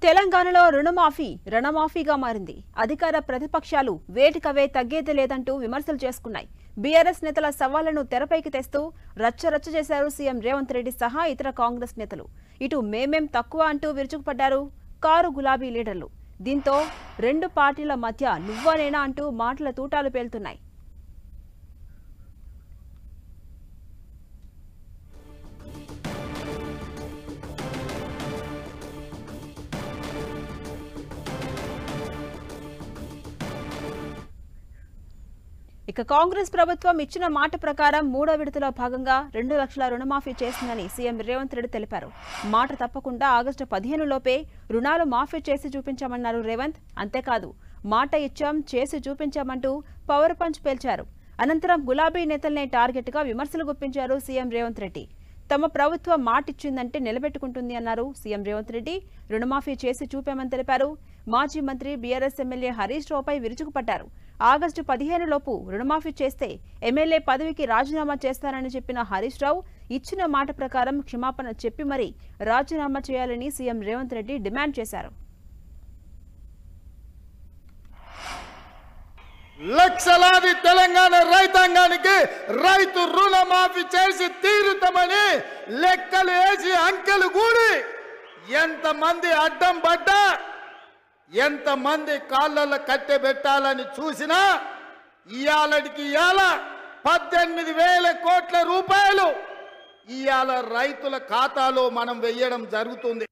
తెలంగాణలో రుణమాఫీగా మారింది. అధికార ప్రతిపక్షాలు వేటికవే తగ్గేది లేదంటూ విమర్శలు చేసుకున్నాయి. బీఆర్ఎస్ నేతల సవాళ్లను తెరపైకి తెస్తూ రచ్చరచ్చ చేశారు సీఎం రేవంత్ రెడ్డి సహా ఇతర కాంగ్రెస్ నేతలు. ఇటు మేమేం తక్కువ అంటూ విరుచుకుపడ్డారు కారు గులాబీ లీడర్లు. దీంతో రెండు పార్టీల మధ్య నువ్వా నేనా అంటూ మాటల తూటాలు పేలుతున్నాయి. ఇక కాంగ్రెస్ ప్రభుత్వం ఇచ్చిన మాట ప్రకారం మూడో విడతలో భాగంగా 2 లక్షల రుణమాఫీ చేసిందని సీఎం రేవంత్ రెడ్డి తెలిపారు. మాట తప్పకుండా ఆగస్టు 15 లోపే రుణాలు మాఫీ చేసి చూపించామన్నారు రేవంత్. అంతేకాదు మాట ఇచ్చాం చేసి చూపించామంటూ పవర్ పంచ్ పేల్చారు. అనంతరం గులాబీ నేతల్నే టార్గెట్ గా విమర్శలు గుప్పించారు సీఎం రేవంత్ రెడ్డి. తమ ప్రభుత్వం మాటిచ్చిందంటే నిలబెట్టుకుంటుంది అన్నారు సీఎం రేవంత్ రెడ్డి. రుణమాఫీ చేసి చూపామని తెలిపారు. మాజీ మంత్రి బీఆర్ఎస్ ఎమ్మెల్యే హరీష్ రావుపై విరుచుకుపడ్డారు. ఆగస్టు 15 లోపు రుణమాఫీ చేస్తే ఎమ్మెల్యే పదవికి రాజీనామా చేస్తానని చెప్పిన హరీష్ రావు ఇచ్చిన మాట ప్రకారం క్షమాపణ చెప్పి మరీ రాజీనామా చేయాలని సీఎం రేవంత్ రెడ్డి డిమాండ్ చేశారు. లక్షలాది తెలంగాణ రైతాంగానికి రైతు రుణమాఫీ చేసి తీరుతామని లెక్కలు వేసి అంకెలు కూడి ఎంతమంది అడ్డం పడ్డా ఎంతమంది కాళ్ళల్లో కట్టె పెట్టాలని చూసినా ఇయాలటికి ఇయాల 18,000 కోట్ల రూపాయలు ఇయాల రైతుల ఖాతాలో మనం వెయ్యడం జరుగుతుంది.